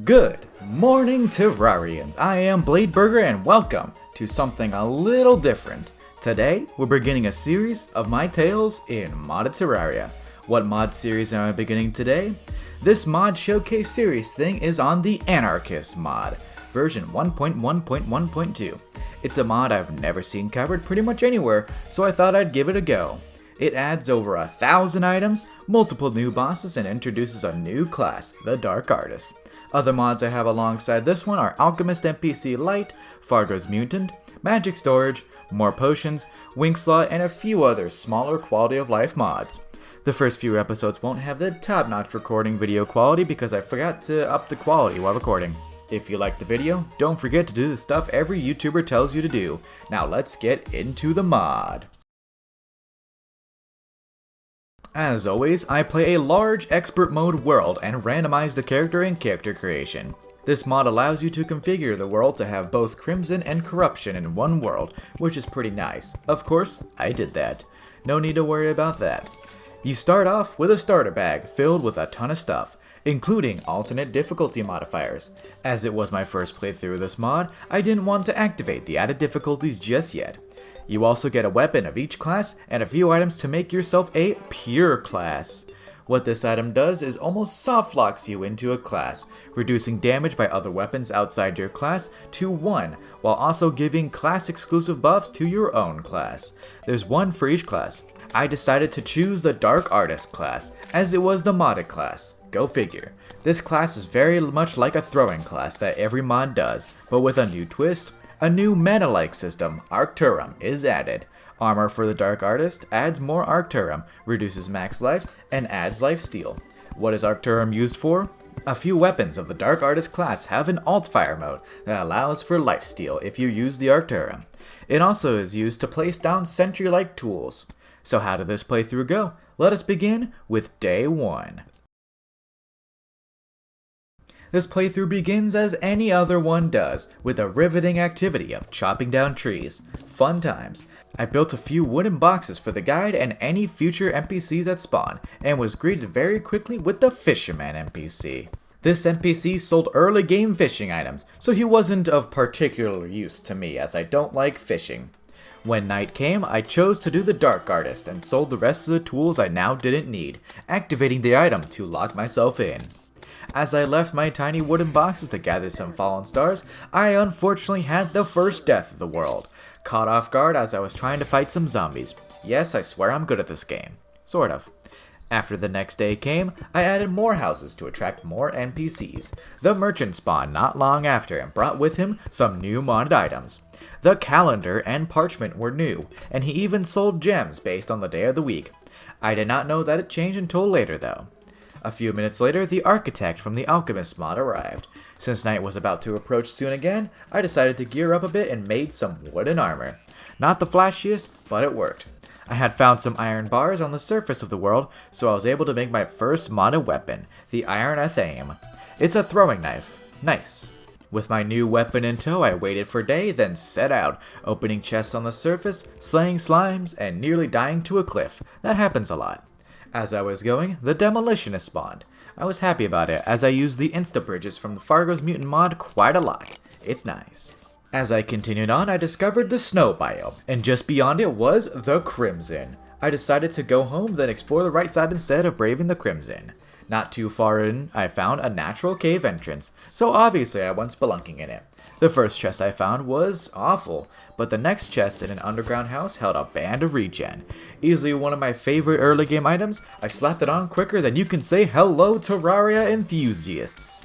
Good morning, Terrarians. I am Bladeburger and welcome to something a little different. Today, we're beginning a series of my tales in modded Terraria. What mod series am I beginning today? This mod showcase series thing is on the Anarchist mod, version 1.1.1.2. It's a mod I've never seen covered pretty much anywhere, so I thought I'd give it a go. It adds over 1,000 items, multiple new bosses, and introduces a new class, the Dark Artist. Other mods I have alongside this one are Alchemist NPC Light, Fargo's Mutant, Magic Storage, more potions, Winkslot, and a few other smaller quality of life mods. The first few episodes won't have the top-notch recording video quality because I forgot to up the quality while recording. If you liked the video, don't forget to do the stuff every YouTuber tells you to do. Now let's get into the mod. As always, I play a large expert mode world and randomize the character and character creation. This mod allows you to configure the world to have both Crimson and Corruption in one world, which is pretty nice. Of course, I did that. No need to worry about that. You start off with a starter bag filled with a ton of stuff, including alternate difficulty modifiers. As it was my first playthrough of this mod, I didn't want to activate the added difficulties just yet. You also get a weapon of each class and a few items to make yourself a pure class. What this item does is almost soft locks you into a class, reducing damage by other weapons outside your class to 1, while also giving class exclusive buffs to your own class. There's one for each class. I decided to choose the Dark Artist class, as it was the modded class. Go figure. This class is very much like a throwing class that every mod does, but with a new twist. A new mana-like system, Arcturum, is added. Armor for the Dark Artist adds more Arcturum, reduces max lives, and adds lifesteal. What is Arcturum used for? A few weapons of the Dark Artist class have an alt-fire mode that allows for lifesteal if you use the Arcturum. It also is used to place down sentry-like tools. So how did this playthrough go? Let us begin with day 1. This playthrough begins as any other one does, with a riveting activity of chopping down trees. Fun times. I built a few wooden boxes for the guide and any future NPCs that spawn, and was greeted very quickly with the Fisherman NPC. This NPC sold early game fishing items, so he wasn't of particular use to me as I don't like fishing. When night came, I chose to do the Dark Artist and sold the rest of the tools I now didn't need, activating the item to lock myself in. As I left my tiny wooden boxes to gather some fallen stars, I unfortunately had the first death of the world, caught off guard as I was trying to fight some zombies. Yes, I swear I'm good at this game. Sort of. After the next day came, I added more houses to attract more NPCs. The merchant spawned not long after and brought with him some new modded items. The calendar and parchment were new, and he even sold gems based on the day of the week. I did not know that it changed until later though. A few minutes later, the architect from the Alchemist mod arrived. Since night was about to approach soon again, I decided to gear up a bit and made some wooden armor. Not the flashiest, but it worked. I had found some iron bars on the surface of the world, so I was able to make my first modded weapon, the Iron Athame. It's a throwing knife. Nice. With my new weapon in tow, I waited for day, then set out, opening chests on the surface, slaying slimes, and nearly dying to a cliff. That happens a lot. As I was going, the Demolitionist spawned. I was happy about it, as I used the insta-bridges from the Fargo's Mutant mod quite a lot. It's nice. As I continued on, I discovered the snow biome, and just beyond it was the Crimson. I decided to go home, then explore the right side instead of braving the Crimson. Not too far in, I found a natural cave entrance, so obviously I went spelunking in it. The first chest I found was awful, but the next chest in an underground house held a band of regen. Easily one of my favorite early game items, I slapped it on quicker than you can say hello Terraria enthusiasts.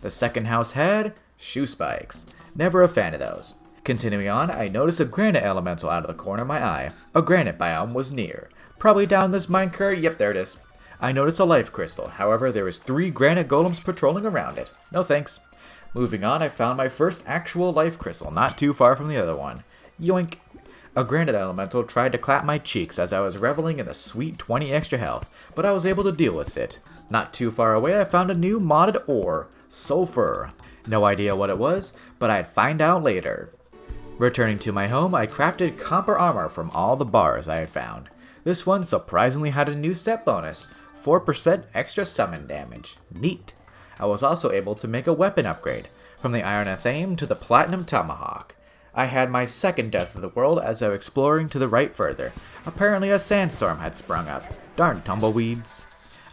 The second house had shoe spikes. Never a fan of those. Continuing on, I noticed a granite elemental out of the corner of my eye. A granite biome was near. Probably down this minecart, yep there it is. I noticed a life crystal, however there was 3 granite golems patrolling around it. No thanks. Moving on, I found my first actual life crystal, not too far from the other one. Yoink! A granite elemental tried to clap my cheeks as I was reveling in the sweet 20 extra health, but I was able to deal with it. Not too far away, I found a new modded ore, sulfur. No idea what it was, but I'd find out later. Returning to my home, I crafted copper armor from all the bars I had found. This one surprisingly had a new set bonus. 4% extra summon damage. Neat. I was also able to make a weapon upgrade, from the Iron Athame to the Platinum Tomahawk. I had my second death of the world as I was exploring to the right further. Apparently a sandstorm had sprung up. Darn tumbleweeds.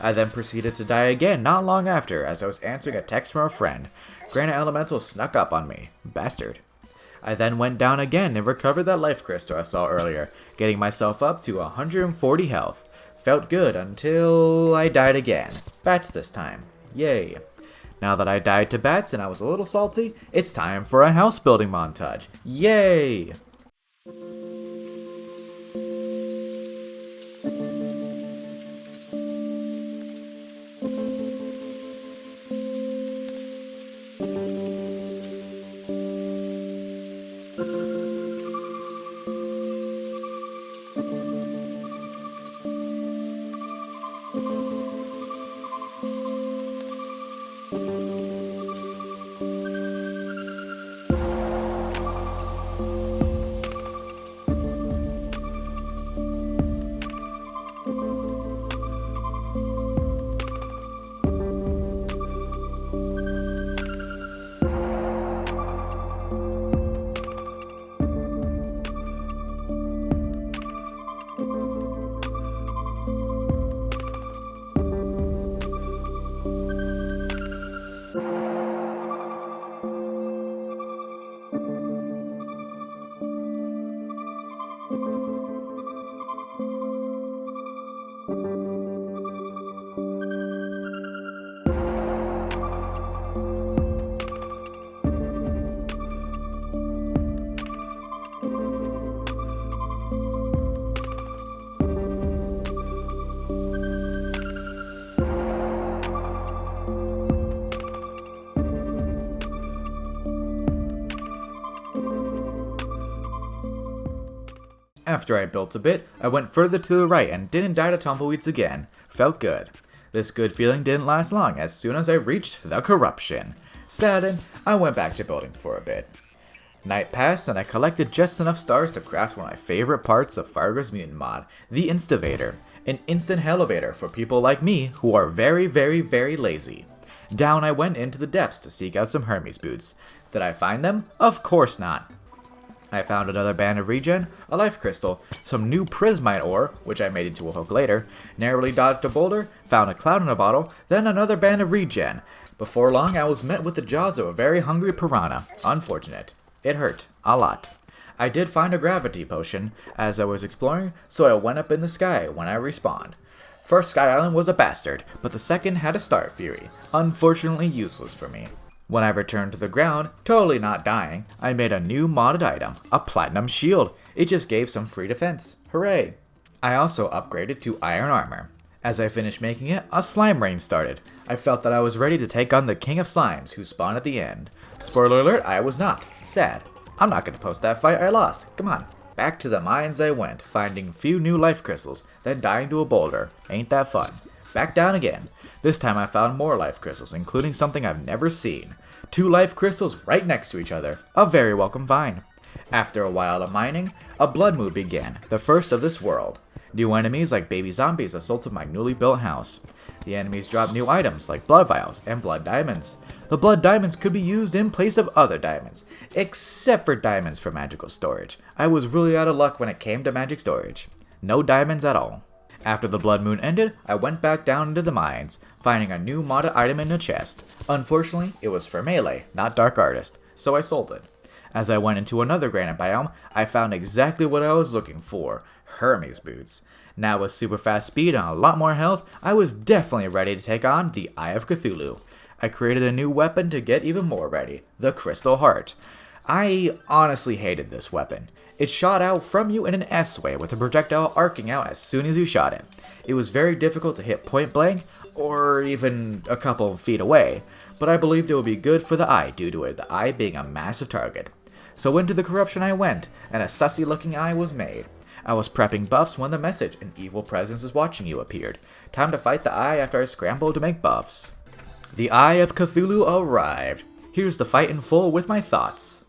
I then proceeded to die again not long after as I was answering a text from a friend. Granite Elemental snuck up on me. Bastard. I then went down again and recovered that life crystal I saw earlier, getting myself up to 140 health. Felt good until I died again. Bats this time. Yay. Now that I died to bats and I was a little salty, it's time for a house building montage. Yay! After I built a bit, I went further to the right and didn't die to tumbleweeds again. Felt good. This good feeling didn't last long as soon as I reached the corruption. Saddened, I went back to building for a bit. Night passed and I collected just enough stars to craft one of my favorite parts of Fargo's mutant mod, the Instavator, an instant elevator for people like me who are very, very, very lazy. Down I went into the depths to seek out some Hermes boots. Did I find them? Of course not. I found another band of regen, a life crystal, some new prismite ore, which I made into a hook later, narrowly dodged a boulder, found a cloud in a bottle, then another band of regen. Before long, I was met with the jaws of a very hungry piranha. Unfortunate. It hurt. A lot. I did find a gravity potion as I was exploring, so I went up in the sky when I respawned. First Sky Island was a bastard, but the second had a Star Fury. Unfortunately useless for me. When I returned to the ground, totally not dying, I made a new modded item, a platinum shield. It just gave some free defense. Hooray! I also upgraded to iron armor. As I finished making it, a slime rain started. I felt that I was ready to take on the king of slimes who spawned at the end. Spoiler alert, I was not. Sad. I'm not going to post that fight I lost. Come on. Back to the mines I went, finding few new life crystals, then dying to a boulder. Ain't that fun. Back down again. This time I found more life crystals, including something I've never seen. 2 life crystals right next to each other. A very welcome find. After a while of mining, a blood moon began, the first of this world. New enemies like baby zombies assaulted my newly built house. The enemies dropped new items like blood vials and blood diamonds. The blood diamonds could be used in place of other diamonds, except for diamonds for magical storage. I was really out of luck when it came to magic storage. No diamonds at all. After the blood moon ended, I went back down into the mines, finding a new modded item in a chest. Unfortunately, it was for melee, not Dark Artist, so I sold it. As I went into another granite biome, I found exactly what I was looking for, Hermes boots. Now with super fast speed and a lot more health, I was definitely ready to take on the Eye of Cthulhu. I created a new weapon to get even more ready, the Crystal Heart. I honestly hated this weapon. It shot out from you in an S-way with a projectile arcing out as soon as you shot it. It was very difficult to hit point blank, or even a couple of feet away, but I believed it would be good for the eye due to the eye being a massive target. So into the corruption I went, and a sussy looking eye was made. I was prepping buffs when the message, "An evil presence is watching you," appeared. Time to fight the eye after I scrambled to make buffs. The Eye of Cthulhu arrived. Here's the fight in full with my thoughts.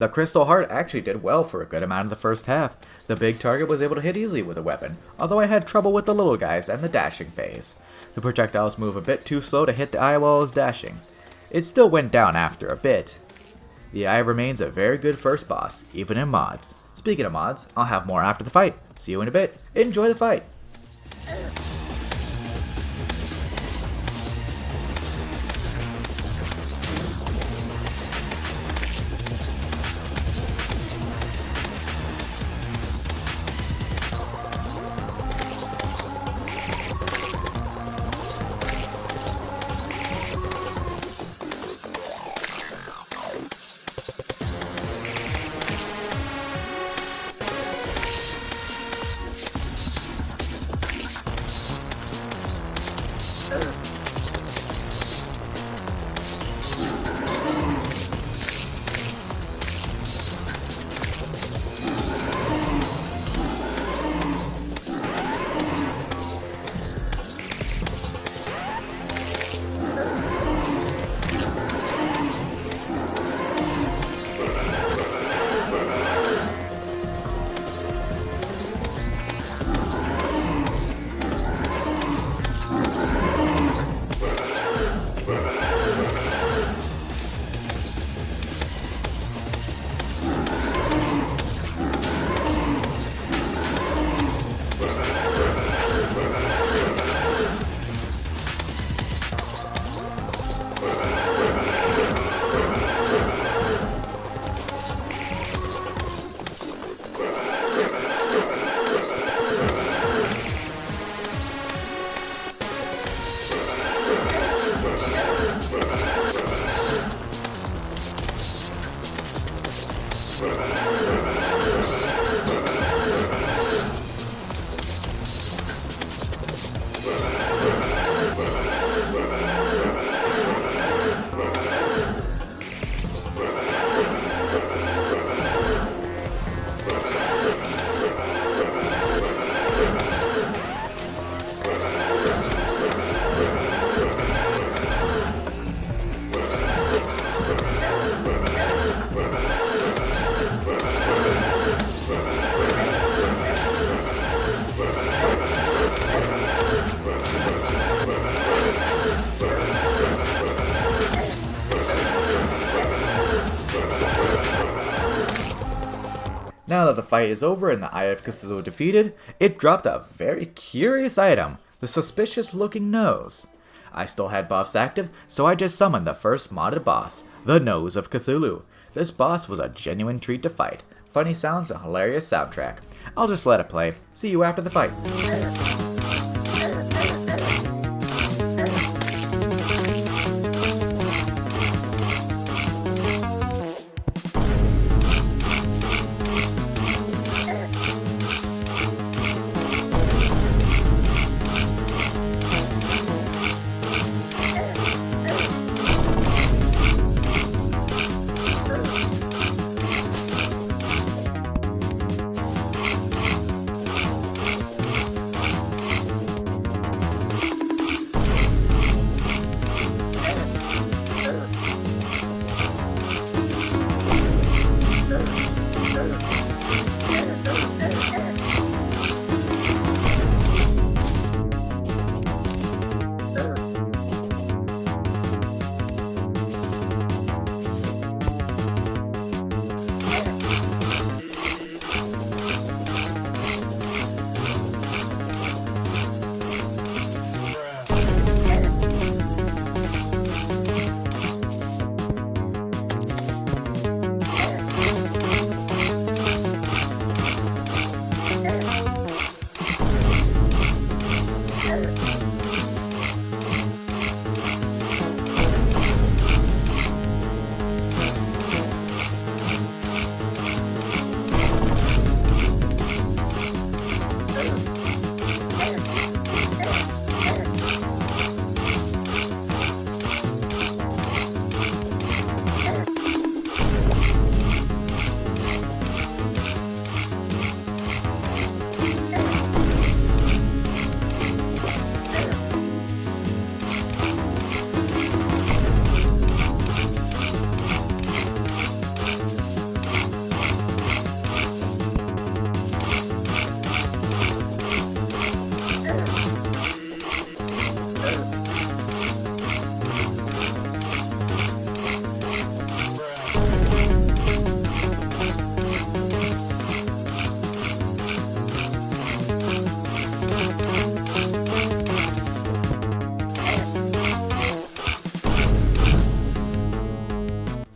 The Crystal Heart actually did well for a good amount of the first half. The big target was able to hit easily with a weapon, although I had trouble with the little guys and the dashing phase. The projectiles move a bit too slow to hit the eye while I was dashing. It still went down after a bit. The eye remains a very good first boss, even in mods. Speaking of mods, I'll have more after the fight. See you in a bit. Enjoy the fight! Now that the fight is over and the Eye of Cthulhu defeated, it dropped a very curious item, the suspicious looking nose. I still had buffs active, so I just summoned the first modded boss, the Nose of Cthulhu. This boss was a genuine treat to fight. Funny sounds and hilarious soundtrack. I'll just let it play. See you after the fight.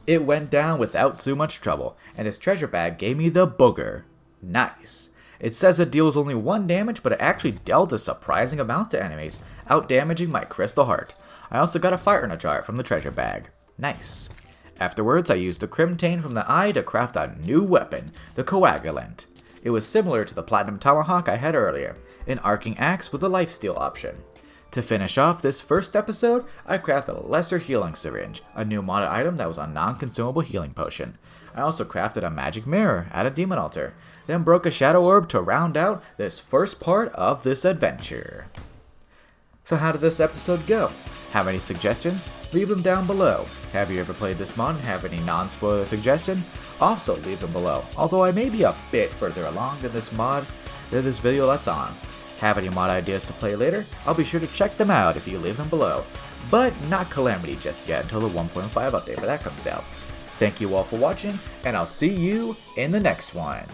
It went down without too much trouble, and his treasure bag gave me the booger. Nice. It says it deals only 1 damage, but it actually dealt a surprising amount to enemies, out-damaging my crystal heart. I also got a fire in a jar from the treasure bag. Nice. Afterwards, I used the crimtane from the eye to craft a new weapon, the coagulant. It was similar to the platinum tomahawk I had earlier, an arcing axe with a lifesteal option. To finish off this first episode, I crafted a lesser healing syringe, a new modded item that was a non-consumable healing potion. I also crafted a magic mirror at a demon altar, then broke a shadow orb to round out this first part of this adventure. So how did this episode go? Have any suggestions? Leave them down below. Have you ever played this mod and have any non-spoiler suggestion? Also leave them below, although I may be a bit further along than this video that's on. Have any mod ideas to play later? I'll be sure to check them out if you leave them below. But not Calamity just yet until the 1.5 update for that comes out. Thank you all for watching, and I'll see you in the next one.